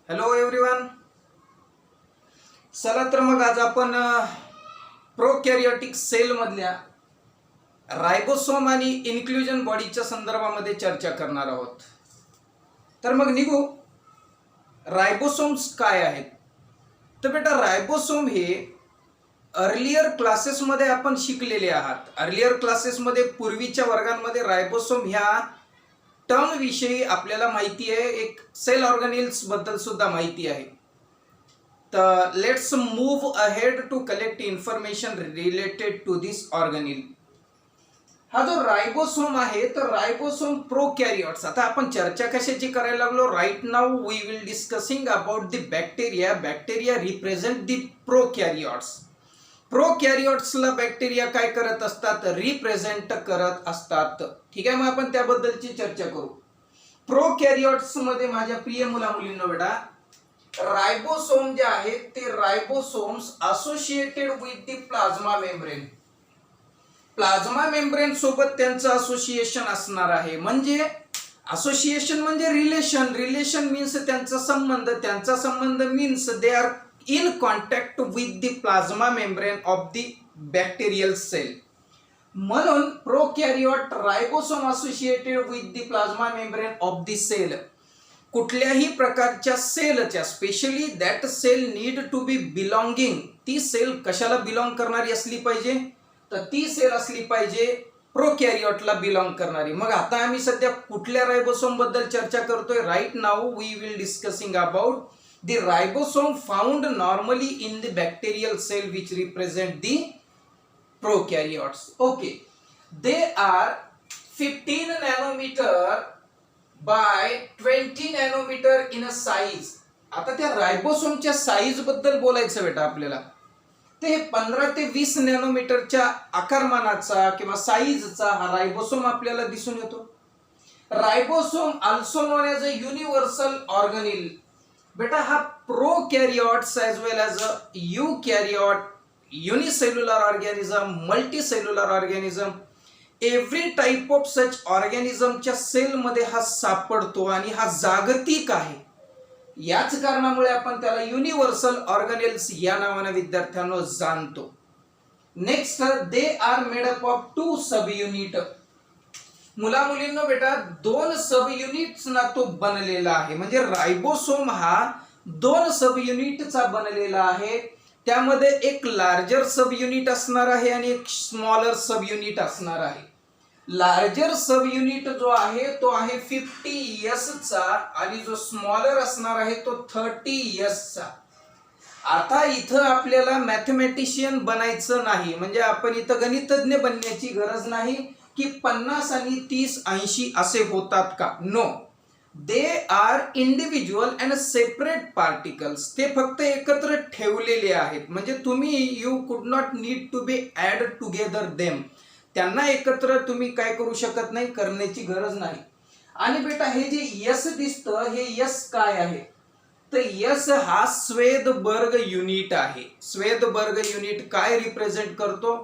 Hello everyone. चला तर मग आज आपण प्रोकॅरियोटिक सेल मधल्या रायबोसोम आणि इन्क्ल्युजन बॉडीच्या संदर्भामध्ये चर्चा करणार आहोत. तर मग निघू. रायबोसोम्स काय आहेत? तर बेटा रायबोसोम हे अर्लियर क्लासेसमध्ये आपण शिकलेले आहात. अर्लियर क्लासेसमध्ये पूर्वीच्या वर्गांमध्ये रायबोसोम ह्या टर्म विषयी आपल्याला माहिती आहे. एक सेल ऑर्गॅनिल्स बद्दल सुद्धा माहिती आहे. तर let's move ahead to collect information related to this organelle. हा जो रायबोसोम आहे तर रायबोसोम प्रोकॅरियोट्स. आता आपण चर्चा कशाची करायला लागलो? Right now we will discussing about the bacteria. Bacteria represent the prokaryotes. प्रोकॅरियोट्सला बॅक्टेरिया काय करत असतात? रिप्रेझेंट करत असतात. ठीक आहे, मग आपण त्याबद्दलची चर्चा करू. प्रोकॅरियोट्स मध्ये माझ्या प्रिय मुला मुलींनो बेटा, रायबोसोम जे आहेत ते ribosomes associated with the plasma membrane. Plasma membrane सोबत त्यांचं असोसिएशन असणार आहे. म्हणजे असोसिएशन म्हणजे रिलेशन. रिलेशन मीन्स त्यांचा संबंध. त्यांचा संबंध means they are in contact with the plasma membrane of the bacterial cell. म्हणून prokaryote ribosome associated with the plasma membrane of the cell. कुठल्याही प्रकारच्या सेलच्या, specially that cell need to be belonging. ती cell कशाला belong करणारी असली पाहिजे? तर ती सेल असली पाहिजे प्रोकॅरियोटला बिलॉंग करणारी. मग आता आम्ही सध्या कुठल्या रायबोसोम बद्दल चर्चा करतोय? Right now we will discussing about the ribosome found normally in the bacterial cell which represent the prokaryotes. Okay, they are 15 nanometre by 20 nanometre in a size. आता त्या रायबोसोमच्या साईज बद्दल बोलायचं बेटा आपल्याला. ते 15 ते 20 नॅनोमीटरच्या आकारमानाचा किंवा साईजचा हा रायबोसोम आपल्याला दिसून येतो. Ribosome also known as a universal organelle. बेटा हा prokaryotes as well as a eukaryote, unicellular organism, multicellular organism, every type of such ऑर्गॅनिझमच्या सेलमध्ये हा सापडतो आणि हा जागतिक आहे. याच कारणामुळे आपण त्याला युनिव्हर्सल ऑर्गॅनिल्स या नावाने विद्यार्थ्यांनो जाणतो. Next, they are made up of 2 sub unit. मुला मुलींनो बेटा, 2 सब युनिट्सना तो बनलेला आहे. म्हणजे रायबोसोम हा 2 सब युनिटचा बनलेला आहे. त्यामध्ये एक लार्जर सब युनिट असणार आहे आणि एक स्मॉलर सब युनिट असणार आहे. लार्जर सब युनिट जो आहे तो आहे 50S चा आणि जो स्मॉलर असणार आहे तो 30S चा. आता इथं आपल्याला मॅथमॅटिशियन बनायचं नाही. म्हणजे आपण इथं गणितज्ञ बनण्याची गरज नाही की 50 आणि 30 80 असे होतात का? No, they are individual and separate particles. ते फक्त एकत्र ठेवलेले आहेत. म्हणजे तुम्ही you could not need to be add together them. त्यांना एकत्र तुम्ही काय करू शकत नाही, करण्याची गरज नाही. आणि बेटा हे जे यस दिसतं हे यस काय आहे? तर यस हा स्वेदबर्ग युनिट आहे. स्वेदबर्ग युनिट काय रिप्रेझेंट करतो?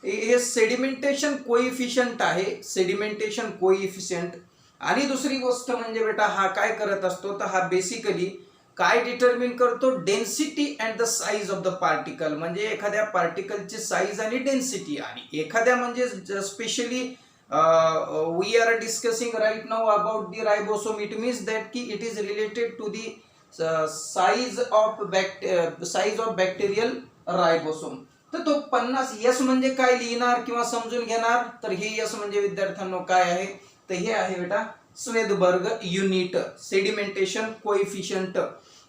हे सेडिमेंटेशन कोइफिशियंट आहे. Sedimentation coefficient. आणि दुसरी गोष्ट म्हणजे बेटा हा काय करत असतो? तर हा बेसिकली काय डिटरमिन करतो? Density and the size of the particle. म्हणजे एखाद्या पार्टिकलची साईज आणि डेन्सिटी. आणि एखाद्या म्हणजे specially we are discussing right now about the ribosome. It means that की it is related to the size of bacterial ribosome. तर तो 50S म्हणजे काय लिहिणार किंवा समजून घेणार? तर हे यस म्हणजे विद्यार्थ्यांनो काय आहे? तर हे आहे बेटा स्वेदबर्ग युनिट. सेडिमेंटेशन कोइफिशियंट,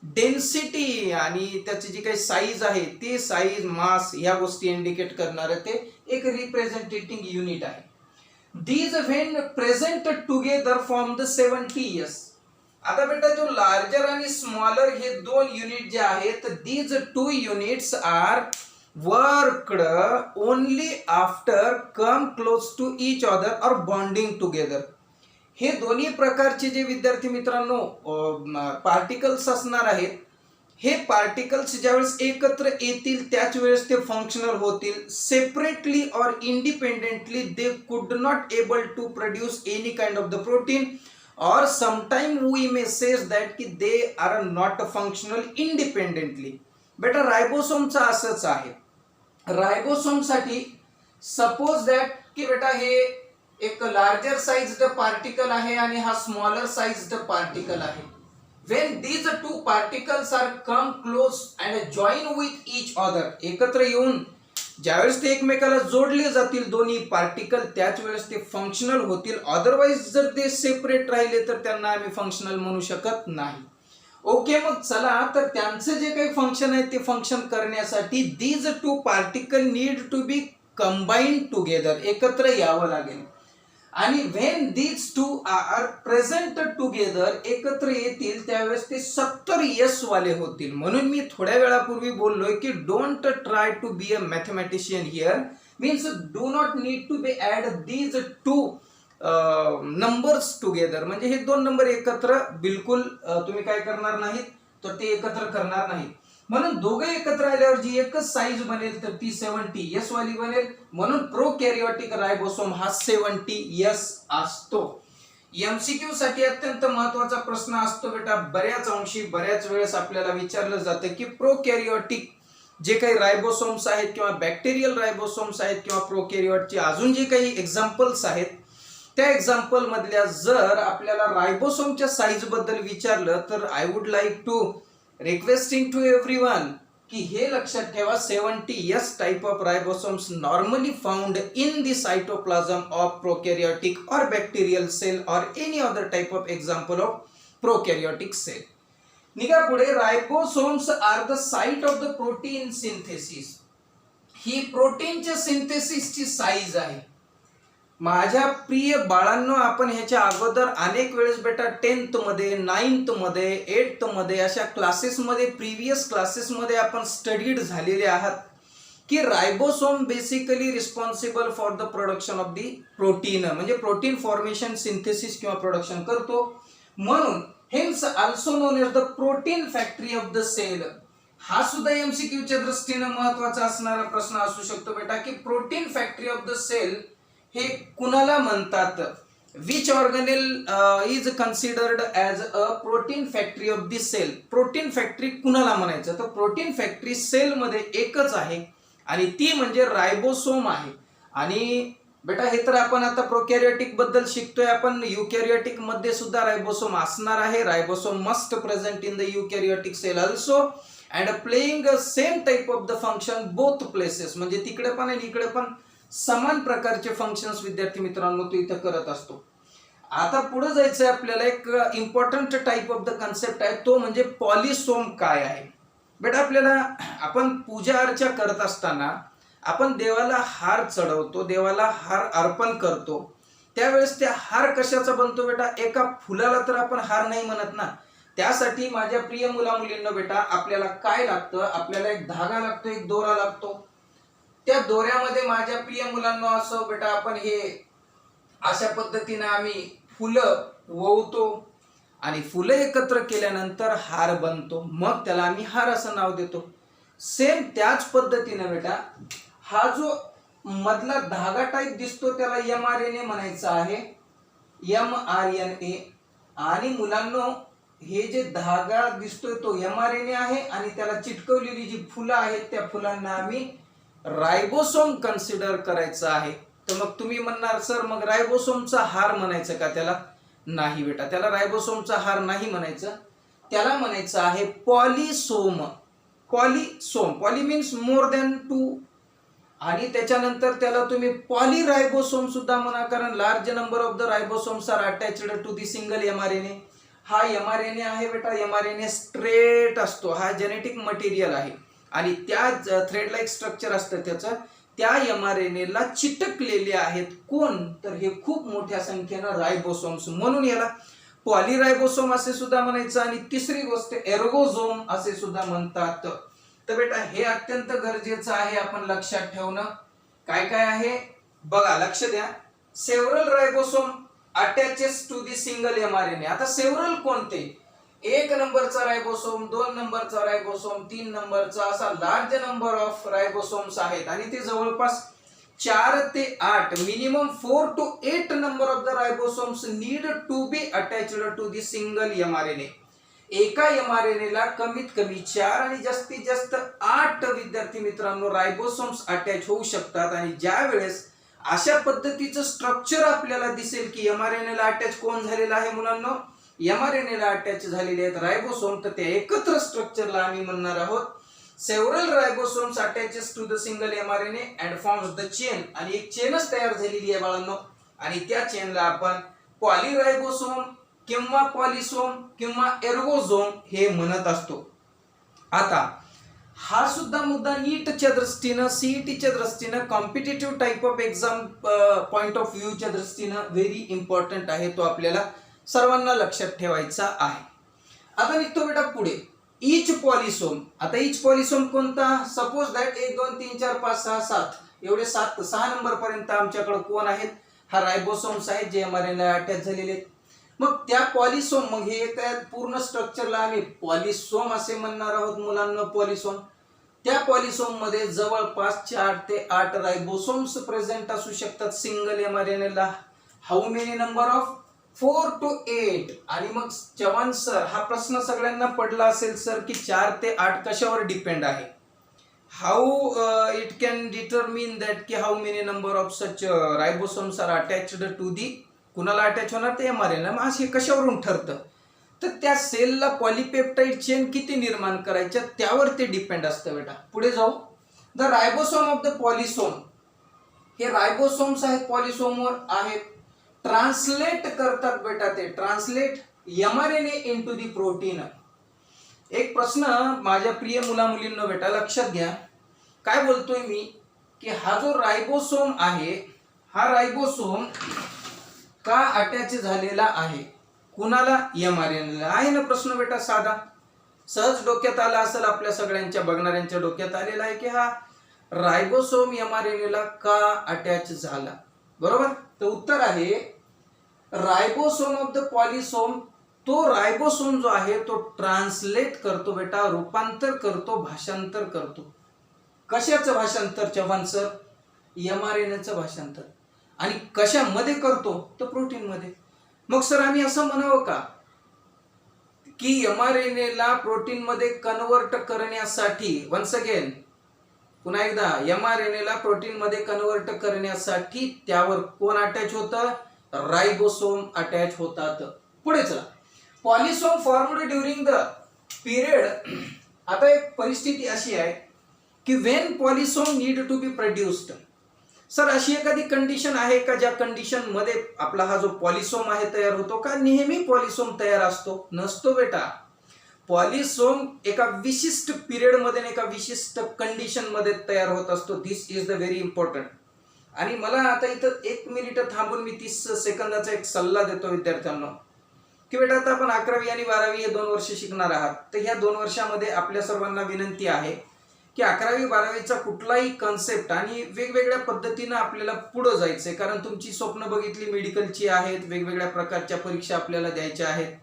डेन्सिटी आणि त्याची जी काही साईज आहे ते साईज, मास ह्या गोष्टी इंडिकेट करणारे ते एक रिप्रेझेंटेटिंग युनिट आहे. These when present together form the 70S. आता बेटा जो लार्जर आणि स्मॉलर हे 2 युनिट जे आहेत, these 2 units are worked only after come close to each other और बॉन्डिंग टुगेदर. हे दोन्ही प्रकारचे जे विद्यार्थी मित्रांनो पार्टिकल्स असणार आहेत, हे पार्टिकल्स ज्यावेळेस एकत्र येतील त्याच वेळेस ते फंक्शनल होतील. सेपरेटली और independently they could not able to produce any kind of the protein or sometime we may say that की they are not functional independently. बेटा रायबोसोमचा असंच आहे. रायबोसोम साठी सपोज दॅट की बेटा हे एक लार्जर साइज्ड पार्टिकल आहे आणि हा स्मॉलर साइज्ड पार्टिकल आहे. when these two particles are come close and join with each other, एकत्र येऊन ज्यावेळेस ते एकमेकाला जोडले जातील दोन्ही पार्टिकल त्याच वेळेस ते फंक्शनल होतील. अदरवाइज जर ते सेपरेट राहिले तर त्यांना आम्ही फंक्शनल म्हणू शकत नाही. ओके, मग चला तर त्यांचं जे काही फंक्शन आहे ते फंक्शन करण्यासाठी these two particle need to be combined together, एकत्र यावं लागेल. आणि when these two are present together, एकत्र येतील त्यावेळेस ते 70s वाले होतील. म्हणून मी थोड्या वेळापूर्वी बोललोय की don't try to be a mathematician here, means do not need to be add these two numbers together. म्हणजे हे दोन नंबर एकत्र बिलकुल तुम्ही काय करणार नाहीत, तर ते एकत्र करणार नाहीत. म्हणून दोघे एकत्र आल्यावर जी एकच साईज बनेल तर ती 70s वाली बनेल. म्हणून प्रोकॅरियोटिक रायबोसोम हा 70s असतो. एमसीक्यू साठी अत्यंत महत्वाचा प्रश्न असतो बेटा. बऱ्याच अंशी बऱ्याच वेळेस आपल्याला विचारलं जातं की प्रोकॅरियोटिक जे काही रायबोसोम्स आहेत किंवा बॅक्टेरियल रायबोसोम्स आहेत किंवा प्रोकॅरियोटचे अजून जे काही एक्झाम्पल्स आहेत त्या एक्झाम्पल मधल्या जर आपल्याला रायबोसोमच्या साईज बद्दल विचारलं तर I would like to requesting to everyone की हे लक्षात ठेवा, 70s type of ribosomes normally found in the cytoplasm of prokaryotic और बॅक्टेरियल सेल और any other type of example of prokaryotic cell. निघा पुढे. Ribosomes are the site of the protein synthesis. ही प्रोटीनच्या सिंथेसिसची साईज आहे. माझ्या प्रिय बाळांनो, आपण ह्याच्या अगोदर अनेक वेळेस बेटा 10th मध्ये 9th मध्ये 8th मध्ये अशा क्लासेसमध्ये प्रिव्हियस क्लासेसमध्ये आपण स्टडीड झालेले आहात की ribosome basically responsible for the production of the protein, म्हणजे प्रोटीन फॉर्मेशन सिंथेसिस किंवा प्रोडक्शन करतो. म्हणून hence also known as the protein factory of the cell. हा सुद्धा एमसीक्यूच्या दृष्टीने महत्वाचा असणारा प्रश्न असू शकतो बेटा की protein factory of the cell हे कुणाला म्हणतात. Which organelle is considered as a protein factory of the cell. Protein factory कुणाला म्हणायचं, तर प्रोटीन फॅक्टरी सेल मध्ये एकच आहे आणि ती म्हणजे रायबोसोम आहे. आणि बेटा हे तर आपण आता प्रोकॅरियोटिक बद्दल शिकतोय, आपण युकॅरियोटिक मध्ये सुद्धा रायबोसोम असणार आहे. Ribosome must present in the eukaryotic cell also and playing a same type of the function both places. म्हणजे तिकडे पण आणि इकडे पण समान प्रकारचे फंक्शन्स विद्यार्थी मित्रांनो तो इथं करत असतो. आता पुढे जायचंय आपल्याला. एक important type of the concept आहे तो म्हणजे पॉलिसोम काय आहे. बेटा आपल्याला आपण पूजा अर्चा करत असताना आपण देवाला हार चढवतो, देवाला हार अर्पण करतो. त्यावेळेस त्या हार कशाचा बनतो बेटा, एका फुलाला तर आपण हार नाही म्हणत ना. त्यासाठी माझ्या प्रिय मुला मुलींना बेटा आपल्याला काय लागतं, आपल्याला एक धागा लागतो, एक दोरा लागतो. त्या दोऱ्यामध्ये माझ्या प्रिय मुलांना असं बेटा आपण हे अशा पद्धतीने आम्ही फुलं ववतो आणि फुलं एकत्र केल्यानंतर हार बनतो. मग त्याला आम्ही हार असं नाव देतो. सेम त्याच पद्धतीने बेटा हा जो मधला धागा टाइप दिसतो त्याला mRNA म्हणायचं आहे, mRNA. आणि मुलांनो हे जे धागा दिसतोय तो mRNA आहे आणि त्याला चिटकवलेली जी फुलं आहेत त्या फुलांना आम्ही रायबोसोम कन्सिडर करायचं आहे. तर मग तुम्ही म्हणणार सर मग रायबोसोमचा हार म्हणायचं का त्याला? नाही बेटा, त्याला रायबोसोमचा हार नाही म्हणायचं, त्याला म्हणायचं आहे polysome. Polysome, poly means more than 2 आणि त्याच्यानंतर त्याला तुम्ही पॉलीरायबोसोम सुद्धा म्हणा, कारण large number of the ribosomes are attached to the single mRNA. हा mRNA आहे बेटा, mRNA स्ट्रेट असतो, हा जेनेटिक मटेरियल आहे आणि त्या थ्रेड लाईक स्ट्रक्चर असतं त्याचं. त्या mRNA ला चिटकलेले आहेत कोण, तर हे खूप मोठ्या संख्येनं रायबोसोम्स, म्हणून याला पॉलीरायबोसोम असे सुद्धा म्हणायचं. आणि तिसरी गोष्ट एर्गोझोम असे सुद्धा म्हणतात. तर बेटा हे अत्यंत गरजेचं आहे आपण लक्षात ठेवणं. काय काय आहे बघा, लक्ष द्या. Several ribosome attaches to the single mRNA. आता सेव्हरल कोणते, 1 नंबरचा रायबोसोम, 2 नंबरचा रायबोसोम, 3 नंबरचा, असा लार्ज नंबर ऑफ रायबोसोम्स आहेत आणि ते जवळपास 4 ते 8 minimum 4 to 8 number of the ribosomes need to be attached to the single mRNA. एका mRNA ला कमीत कमी 4 आणि जास्तीत जास्त 8 विद्यार्थी मित्रांनो रायबोसोम्स अटॅच होऊ शकतात. आणि ज्या वेळेस अशा पद्धतीचं स्ट्रक्चर आपल्याला दिसेल की mRNA ला अटॅच कोण झालेला आहे मुलांनो, mRNA ला अटॅच झालेले आहेत रायबोसोम, तर त्या एकत्र स्ट्रक्चरला आम्ही म्हणणार आहोत several ribosomes attaches to the single mRNA and forms the chain. आणि एक चेनच तयार झालेली आहे बाळांनो, आणि त्या चेनला आपण पॉलीरायबोसोम किंवा पॉलिसोम किंवा एर्गोझोम हे म्हणत असतो. आता हा सुद्धा मुद्दा नीटच्या दृष्टीनं, सीईटीच्या दृष्टीनं, competitive type of exam point of व्ह्यूच्या दृष्टीनं व्हेरी इम्पॉर्टंट आहे, तो आपल्याला सर्वांना लक्षात ठेवायचा आहे. आता निघतो बेटा पुढे इच पॉलिसोम. आता इच पॉलिसोम कोणता, सपोज दॅट 1 2 3 4 5 6 7 एवढे 6 नंबर पर्यंत आमच्याकडे कोण आहेत, हा रायबोसोम्स आहेत जे mRNA अटॅच झालेले आहेत. मग त्या पॉलिसोम, मग हे त्या पूर्ण स्ट्रक्चरला आम्ही पॉलिसोम असे म्हणणार आहोत मुलांना. पॉलिसोम, त्या पॉलिसोम मध्ये जवळपास 4 ते 8 रायबोसोम्स प्रेझेंट असू शकतात सिंगल mRNA ला. How many number of 4 to 8. आणि मग चव्हाण सर, हा प्रश्न सगळ्यांना पडला असेल सर की 4 ते 8 कशावर डिपेंड आहे, how it can determine that की how many number of such ribosomes are attached to the, कुणाला अटॅच होणार ते mRNA. मग हे कशावरून ठरतं, तर त्या सेलला पॉलिपेप्टाइड चेन किती निर्माण करायच्या त्यावर ते डिपेंड असतं बेटा. पुढे जाऊ, द रायबोसोम ऑफ द पॉलिसोम, हे रायबोसोम्स आहेत पॉलिसोमवर आहेत, ट्रान्सलेट करतात बेटा, ते translate mRNA into the protein. एक प्रश्न माझ्या प्रिय मुला मुलींनो बेटा लक्षात घ्या, काय बोलतोय मी की हा जो रायबोसोम आहे, हा रायबोसोम का अटॅच झालेला आहे, कुणाला, mRNA ला. आहे ना प्रश्न बेटा साधा, सहज डोक्यात आला असेल आपल्या सगळ्यांच्या बघणाऱ्यांच्या डोक्यात आलेला आहे की हा रायबोसोम mRNA ला का अटॅच झाला, बरोबर. तर उत्तर आहे रायबोसोम ऑफ द पॉलिसोम. तो रायबोसोम जो आहे तो ट्रान्सलेट करतो बेटा, रूपांतर करतो, भाषांतर करतो. कशाचं भाषांतर चव्हाण सर, mRNAचं भाषांतर. आणि कशामध्ये करतो, तर प्रोटीन मध्ये. मग सर आम्ही असं म्हणावं का की mRNA ला प्रोटीन मध्ये कन्वर्ट करण्यासाठी, वन्स अगेन पुन्हा एकदा, mRNA ला प्रोटीन मध्ये कन्वर्ट करण्यासाठी त्यावर कोण अटॅच होतं, रायबोसोम अटॅच होतात. पुढे चला, polysome formed during the period. आता एक परिस्थिती अशी आहे की when polysome need to be produced. Sir अशी एखादी कंडिशन आहे का ज्या कंडिशन मध्ये आपला हा जो पॉलिसोम आहे तयार होतो का, नेहमी पॉलिसोम तयार असतो, नसतो बेटा. पॉलिसोम एका विशिष्ट पिरियड मध्ये, एका विशिष्ट कंडिशन मध्ये तयार होत असतो. दिस इज द व्हेरी इम्पॉर्टंट. आणि मला आता इथं 1 मिनिट थांबून मी 30 सेकंदाचा एक सल्ला देतो विद्यार्थ्यांना की बेटा आता आपण 11वी आणि 12वी हे 2 वर्ष शिकणार आहात. तर ह्या 2 वर्षामध्ये आपल्या सर्वांना विनंती आहे की 11वी 12वीचा कुठलाही कन्सेप्ट आणि वेगवेगळ्या पद्धतीनं आपल्याला पुढे जायचंय, कारण तुमची स्वप्न बघितली मेडिकलची आहेत, वेगवेगळ्या प्रकारच्या परीक्षा आपल्याला द्यायच्या आहेत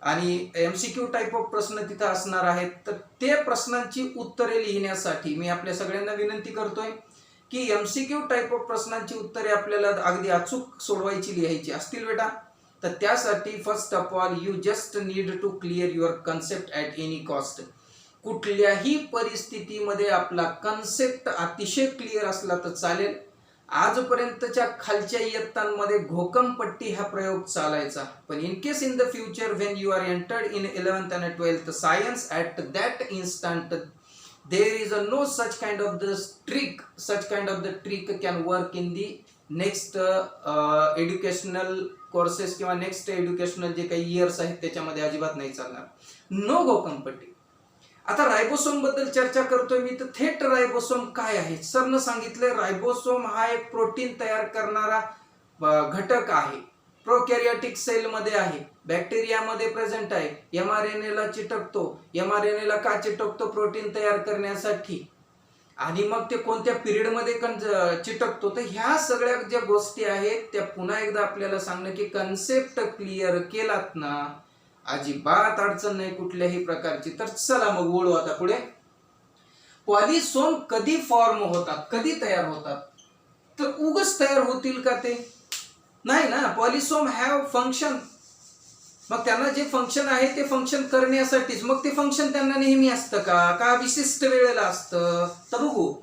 आणि MCQ टाइप ऑफ प्रश्न तिथं असणार आहेत. तर ते प्रश्नांची उत्तरे लिहिण्यासाठी मी आपल्या सगळ्यांना विनंती करतोय की MCQ टाइप ऑफ प्रश्नांची उत्तरे आपल्याला अगदी अचूक सोडवायची, लिहायची असतील बेटा. तर त्यासाठी first of all you just need to clear your concept at any cost. कुठल्याही परिस्थितीमध्ये आपला कन्सेप्ट अतिशय क्लिअर असला तर चालेल. आजपर्यंतच्या खालच्या इयत्तांमध्ये घोकमपट्टी हा प्रयोग चालायचा, पण in case in the future when you are entered in 11th and 12th science, at that instant there is no such kind of this trick, such kind of the trick can work in the next educational courses किंवा next educational जे काही years आहेत त्याच्यामध्ये अजिबात नाही चालणार. No घोकमपट्टी. आता रायबोसोम बद्दल चर्चा करतोय मी, तर थेट रायबोसोम काय आहे. सरनं सांगितलं रायबोसोम हा एक प्रोटीन तयार करणारा घटक आहे, प्रोकॅरियोटिक सेल मध्ये आहे, बॅक्टेरियामध्ये प्रेझेंट आहे, mRNA ला चिटकतो. mRNA ला का चिटकतो, प्रोटीन तयार करण्यासाठी. आणि मग ते कोणत्या पिरियड मध्ये चिटकतो. तर ह्या सगळ्या ज्या गोष्टी आहेत त्या पुन्हा एकदा आपल्याला सांगणं की कन्सेप्ट क्लिअर केलात ना, अजिबात अडचण नाही कुठल्याही प्रकारची. तर चला मग वळू आता पुढे. पॉलिसोम कधी फॉर्म होतात, कधी तयार होतात. तर उगच तयार होतील का ते? नाही ना. पॉलिसोम हॅव फंक्शन. मग त्यांना जे फंक्शन आहे ते फंक्शन करण्यासाठीच. मग ते फंक्शन त्यांना नेहमी असतं का विशिष्ट वेळेला असतं? तर बघू.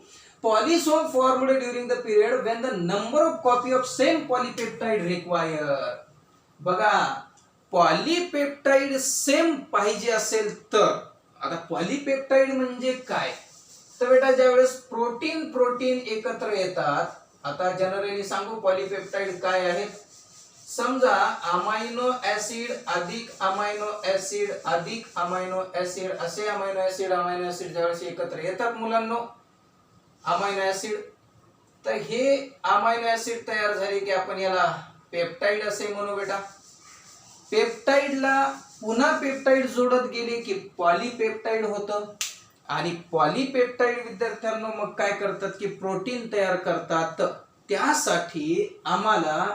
Polysome formed during the period when the number of copy of same polypeptide require. बघा, पॉलीपेप्टाइड सेम पाहिजे असेल तर, आता पॉलीपेप्टाइड म्हणजे काय? तर बेटा ज्यावेळेस प्रोटीन एकत्र येतात, आता जनरली सांगू पॉलीपेप्टाइड काय आहेत. समजा अमायनो ऍसिड अधिक अमायनो ऍसिड अधिक अमायनो ऍसिड असे अमायनो ऍसिड ज्यावेळेस एकत्र येतात मुलांनो, अमायनो ऍसिड, तर हे अमायनो ऍसिड तयार झाले की आपण याला पेप्टाइड असे म्हणू बेटा. पेप्टाइडला पुन्हा पेप्टाइड जोडत गेले की पॉलीपेप्टाइड होतं. आणि पॉलीपेप्टाइड विद्यार्थ्यांना मग काय करतात की प्रोटीन तयार करतात. त्यासाठी आम्हाला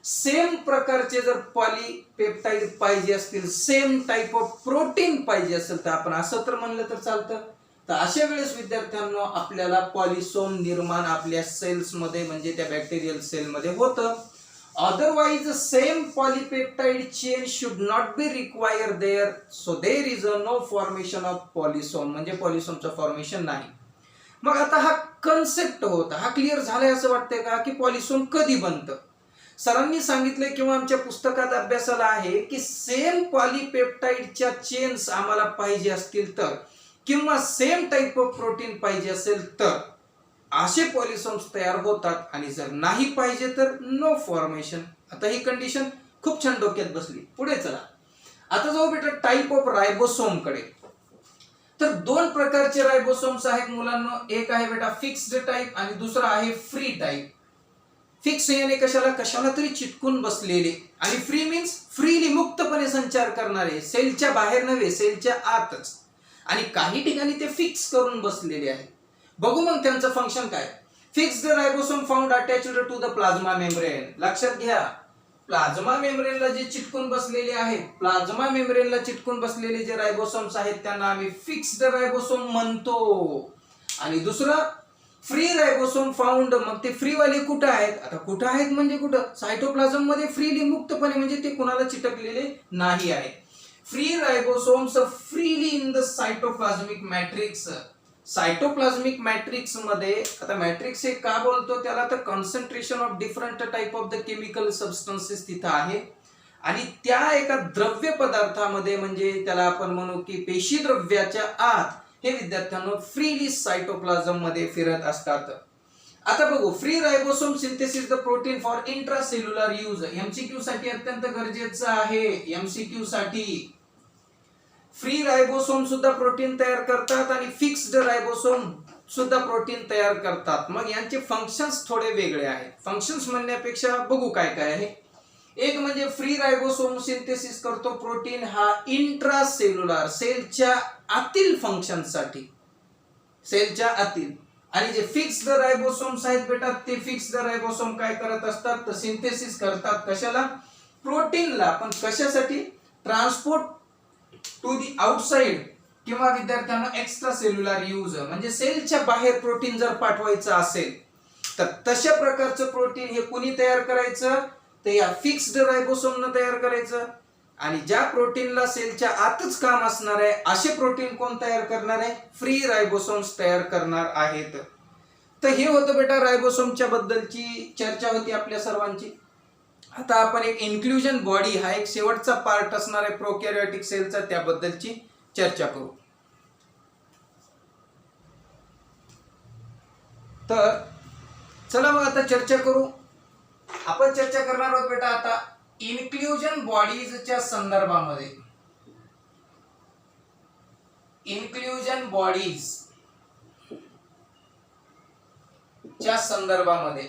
सेम प्रकारचे जर पॉलीपेप्टाइड पाहिजे असतील, सेम टाइप ऑफ प्रोटीन पाहिजे असेल, तर आपण असं तर म्हणलं तर चालतं. तर अशा वेळेस विद्यार्थ्यांना आपल्याला पॉलिसोम निर्माण आपल्या सेल्स मध्ये म्हणजे त्या बॅक्टेरियल सेल मध्ये होतं. Otherwise, the same polypeptide chain should not be required there. So there is no formation of polysome. म्हणजे पॉलिसोमचं फॉर्मेशन नाही. मग आता हा कन्सेप्ट होता, हा क्लिअर झालाय असं वाटतंय का की पॉलिसोम कधी बनतं? सरांनी सांगितलंय किंवा आमच्या पुस्तकात अभ्यासाला आहे की सेम पॉलीपेप्टाइडच्या चेन्स आम्हाला पाहिजे असतील तर, किंवा सेम टाइप ऑफ प्रोटीन पाहिजे असेल तर असे पॉलिसोम्स तयार होतात. आणि जर नाही पाहिजे तर नो फॉर्मेशन. आता ही कंडिशन खूप छान डोक्यात बसली. पुढे चला. आता जाऊ बेटा टाइप ऑफ रायबोसोम कडे. तर दोन प्रकारचे रायबोसोम्स आहेत मुलांना. एक आहे बेटा फिक्स्ड टाइप आणि दुसरा आहे फ्री टाइप. फिक्स याने कशाला तरी चिटकून बसलेले, आणि फ्री मीन्स फ्रीली मुक्तपणे संचार करणारे, सेलच्या बाहेर नव्हे सेलच्या आतच. आणि काही ठिकाणी ते फिक्स करून बसलेले आहेत. बघू मग त्यांचं फंक्शन काय. Fixed ribosome found attached to the plasma membrane. लक्षात घ्या, प्लाझ्मा मेम्ब्रेनला जे चिटकून बसलेले आहेत, प्लाझ्मा मेम्ब्रेनला चिटकून बसलेले जे रायबोसोम्स आहेत त्यांना आम्ही फिक्स्ड रायबोसोम म्हणतो. आणि दुसरं फ्री रायबोसोम फाउंड. मग ते फ्री वाले कुठं आहेत? आता कुठं आहेत म्हणजे कुठं? सायटोप्लाझम मध्ये फ्रीली मुक्तपणे, म्हणजे ते कुणाला चिटकलेले नाही आहे. Free ribosomes freely in the cytoplasmic matrix. Cytoplasmic matrix मध्ये, आता मॅट्रिक्स हे का बोलतो त्याला, तर concentration of different type of the chemical substances तिथं आहे. आणि त्या एका द्रव्य पदार्थामध्ये, म्हणजे त्याला आपण म्हणू की पेशी द्रव्याच्या आत हे विद्यार्थ्यांना फ्रीली सायटोप्लाझम मध्ये फिरत असतात. आता बघू, free ribosome synthesis the protein for intracellular use. MCQ साठी अत्यंत गरजेचं आहे. एमसीक्यू साठी फ्री रायबोसोम सुद्धा प्रोटीन तयार करतात आणि फिक्स्ड रायबोसोम सुद्धा प्रोटीन तयार करतात. मग यांचे फंक्शन्स थोडे वेगळे आहेत. फंक्शन्स म्हणण्यापेक्षा बघू काय काय आहे. एक म्हणजे फ्री रायबोसोम सिंथेसिस करतो प्रोटीन हा इंट्रासेल्युलर, सेलच्या आतील फंक्शन साठी, सेलच्या आतील. आणि जे फिक्स्ड रायबोसोम्स आहेत बेटा, ते फिक्स्ड रायबोसोम काय करत असतात, तर सिंथेसिस करतात कशाला, प्रोटीनला. पण कशासाठी? ट्रान्सपोर्ट टू दी आउटसाइड, किंवा विद्यार्थ्यांना एक्स्ट्रा सेल्युलर यूज, म्हणजे सेलच्या बाहेर प्रोटीन जर पाठवायचं असेल तर तशा प्रकारचं प्रोटीन हे कुणी तयार करायचं, तर या फिक्स्ड रायबोसोमनं तयार करायचं. आणि ज्या प्रोटीनला सेलच्या आतच काम असणार आहे असे प्रोटीन कोण तयार करणार आहे, फ्री रायबोसोम्स तयार करणार आहेत. तर हे होतं बेटा रायबोसोमच्या बद्दलची चर्चा होती आपल्या सर्वांची. आता आपण एक इन्क्लुजन बॉडी हा एक शेवटचा पार्ट असणार आहे प्रोकॅरियोटिक सेलचा, त्याबद्दलची चर्चा करू. तर चला मग आता चर्चा करू. आपण चर्चा करणार आहोत बेटा आता इन्क्लुजन बॉडीजच्या संदर्भामध्ये. इन्क्लुजन बॉडीज च्या संदर्भामध्ये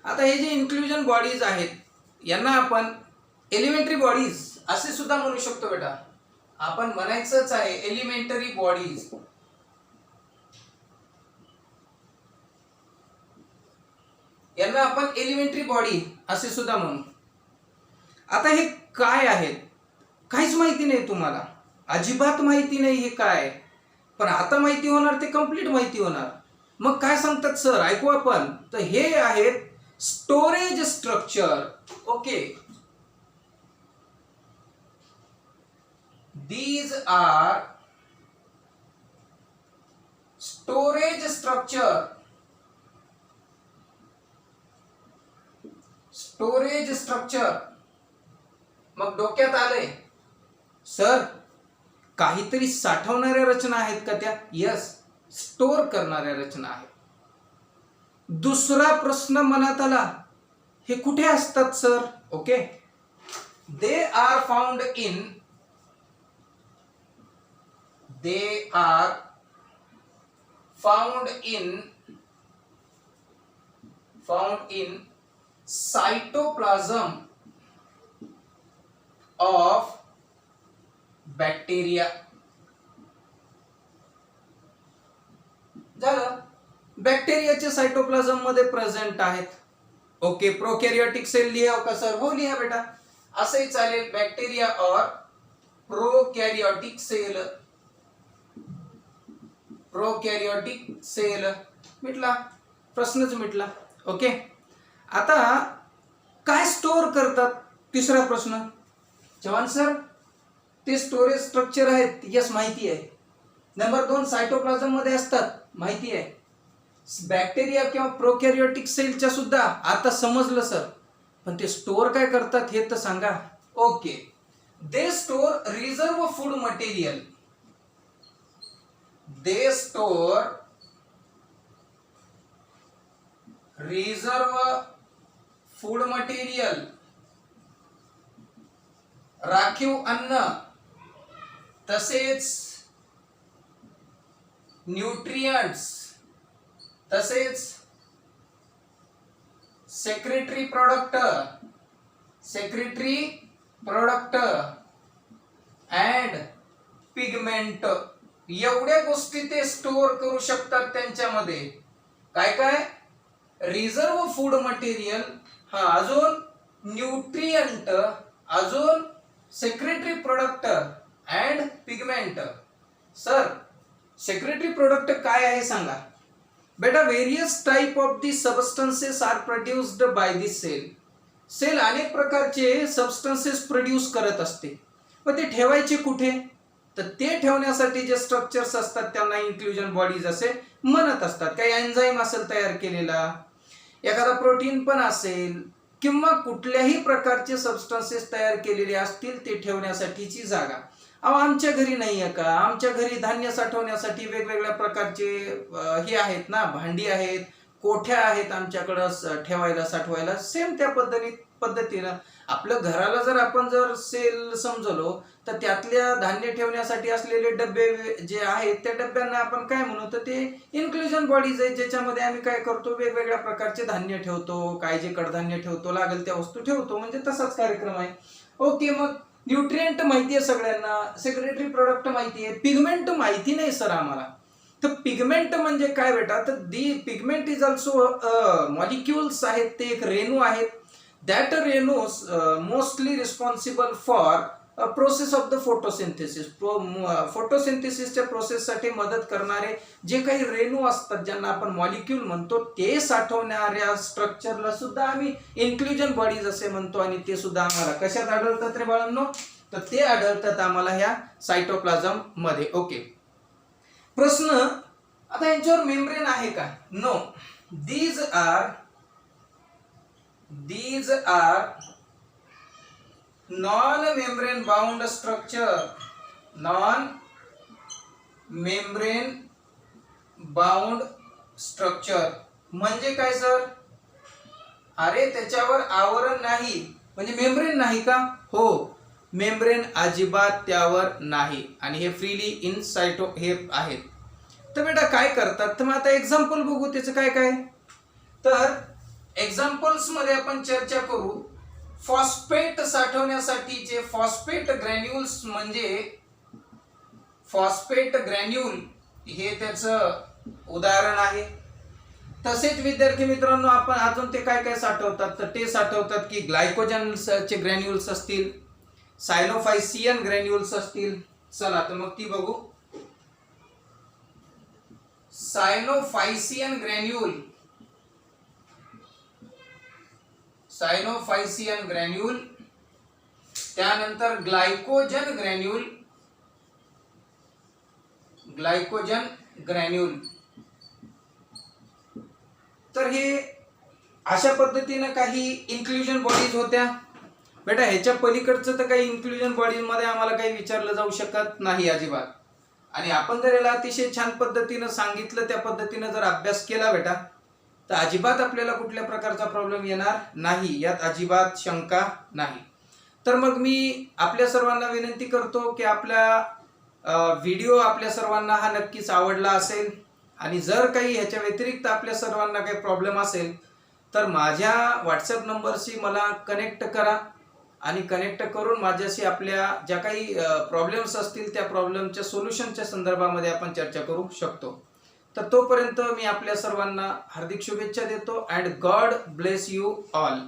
आता हे जे इन्क्लुजन बॉडीज आहेत यांना आपण एलिमेंटरी बॉडीज असे सुद्धा म्हणू शकतो बेटा. आपण म्हणायचंच आहे एलिमेंटरी बॉडीज. यांना आपण एलिमेंटरी बॉडी असे सुद्धा म्हणू. आता हे काय आहेत काहीच माहिती नाही तुम्हाला, अजिबात माहिती नाही हे काय. पण आता माहिती होणार, ते कंप्लीट माहिती होणार. मग काय सांगतात सर, ऐकू आपण. तर हे आहेत storage structure. Okay, these are storage structure. Storage structure. मग डोक्यात आलंय सर काहीतरी साठवणाऱ्या रचना आहेत का त्या? यस, स्टोर करणाऱ्या रचना आहेत. दुसरा प्रश्न मनात आला, हे कुठे असतात sir? Okay, they are found in cytoplasm of bacteria. झालं, बॅक्टेरियाचे सायटोप्लाझम मध्ये प्रेझेंट आहेत. ओके, प्रोकॅरियोटिक सेल लिहा का सर? हो लिहा बेटा, असंही चालेल. बॅक्टेरिया और प्रोकॅरियोटिक सेल. प्रोकॅरियोटिक सेल मिटला, प्रश्नच मिटला. ओके, आता काय स्टोअर करतात? तिसरा प्रश्न, चव्हाण सर ते स्टोरेज स्ट्रक्चर आहेत. यस, माहिती आहे. नंबर 2, सायटोप्लाझम मध्ये असतात, माहिती आहे. बॅक्टेरिया किंवा प्रोकॅरियोटिक सेलच्या सुद्धा आता समजलं सर, पण ते स्टोअर काय करतात हे तर सांगा. ओके, दे स्टोअर रिझर्व फूड मटेरियल. दे स्टोअर रिझर्व फूड मटेरियल, राखीव अन्न, तसेच न्यूट्रियंट्स, तसेच सेक्रेटरी प्रोडक्ट अँड पिगमेंट. एवढ्या गोष्टी ते स्टोअर करू शकतात त्यांच्यामध्ये. काय काय? रिझर्व फूड मटेरियल, हा, अजून न्यूट्रियंट, अजून secretary product and pigment. Sir secretary product काय आहे सांगा बेटा. Various type of the substances are produced by the cell. Cell अनेक प्रकारचे सबस्टन्सेस प्रोड्यूस करत असते, पण ते ठेवायचे कुठे? तर ते ठेवण्यासाठी जे स्ट्रक्चर्स असतात त्यांना इन्क्लुजन बॉडीज असे म्हणत असतात. काही एन्झाईम असेल तयार केलेला, एखादा प्रोटीन पण असेल, किंवा कुठल्याही प्रकारचे सबस्टन्सेस तयार केलेले असतील ते ठेवण्यासाठीची जागा. अहो आमच्या घरी नाही आहे का? आमच्या घरी धान्य साठवण्यासाठी वेगवेगळ्या प्रकारचे हे आहेत ना, भांडी आहेत, कोठ्या आहेत आमच्याकडं ठेवायला साठवायला. सेम त्या पद्धतीनं आपल्या घराला जर आपण जर सेल समजलो तर त्यातल्या धान्य ठेवण्यासाठी असलेले डबे जे आहेत त्या डब्यांना आपण काय म्हणू, तर ते इन्क्लुजन बॉडीज आहेत, ज्याच्यामध्ये आम्ही काय करतो, वेगवेगळ्या प्रकारचे धान्य ठेवतो, काय जे कडधान्य ठेवतो, लागेल त्या वस्तू ठेवतो. म्हणजे तसाच कार्यक्रम आहे. ओके, मग न्यूट्रिएंट माहिती आहे सगळ्यांना, सेक्रेटरी प्रोडक्ट माहिती आहे, पिगमेंट माहिती नाही सर आम्हाला. तर पिगमेंट म्हणजे काय बेटा? तर the pigment is also molecules आहेत, ते एक रेणू आहेत. दॅट रेणूज mostly responsible for process of the photosynthesis. फोटोसिंथेसिसच्या प्रोसेससाठी मदत करणारे जे काही रेणू असतात, ज्यांना आपण मॉलिक्यूल म्हणतो, ते साठवणाऱ्या स्ट्रक्चरला सुद्धा आम्ही इन्क्लुजन बॉडीज असे म्हणतो. आणि ते सुद्धा आम्हाला कशात आढळतात रे बाळांनो? तर ते आढळतात आम्हाला ह्या सायटोप्लाझम मध्ये. ओके, प्रश्न आता यांच्यावर मेम्ब्रेन आहे का? No, these are non membrane bound structure. Non membrane bound structure म्हणजे काय सर? अरे त्याच्यावर आवरण नाही, म्हणजे मेम्ब्रेन नाही का? हो, मेम्ब्रेन अजिबात त्यावर नाही, आणि हे फ्रीली इन सायटो हे आहेत. तर बेटा काय करतात? तर मग आता एक्झाम्पल बघू त्याचं काय काय. तर एक्झाम्पल्स मध्ये आपण चर्चा करू. फॉस्फेट साठवण्यासाठीचे फॉस्फेट ग्रॅन्युल्स, म्हणजे फॉस्फेट ग्रॅन्युल हे त्याचं उदाहरण आहे. तसेच विद्यार्थी मित्रांनो, आपण अजून ते काय काय साठवतात? तर ते साठवतात की ग्लायकोजनचे ग्रॅन्युल्स असतील, सायनोफायसियन ग्रॅन्युल्स असतील. चला तर मग ती बघू. सायनोफायसियन ग्रॅन्युल, त्यानंतर ग्लायकोजन ग्रॅन्युल. तर हे अशा पद्धतीनं काही इन्क्लुजन बॉडीज होत्या बेटा. ह्याच्या पलीकडचं तर काही इन्क्लुजन बॉडीज मध्ये आम्हाला काही विचारलं जाऊ शकत नाही अजिबात. आणि आपण जर याला अतिशय छान पद्धतीनं सांगितलं, त्या पद्धतीनं जर अभ्यास केला बेटा, तर अजिबात आपल्याला कुठल्या प्रकारचा प्रॉब्लेम येणार नाही, यात अजिबात शंका नाही. तर मग मी आपल्या सर्वांना विनंती करतो की आपला व्हिडिओ आपल्या सर्वांना हा नक्कीच आवडला असेल. आणि जर काही ह्याच्या व्यतिरिक्त आपल्या सर्वांना काही प्रॉब्लेम असेल तर माझ्या व्हॉट्सअप नंबरशी मला कनेक्ट करा. आणि कनेक्ट करून माझ्याशी आपल्या ज्या काही प्रॉब्लेम्स असतील त्या प्रॉब्लेमच्या सोल्युशनच्या संदर्भामध्ये आपण चर्चा करू शकतो. तर तोपर्यंत मी आपल्या सर्वांना हार्दिक शुभेच्छा देतो. And God bless you all.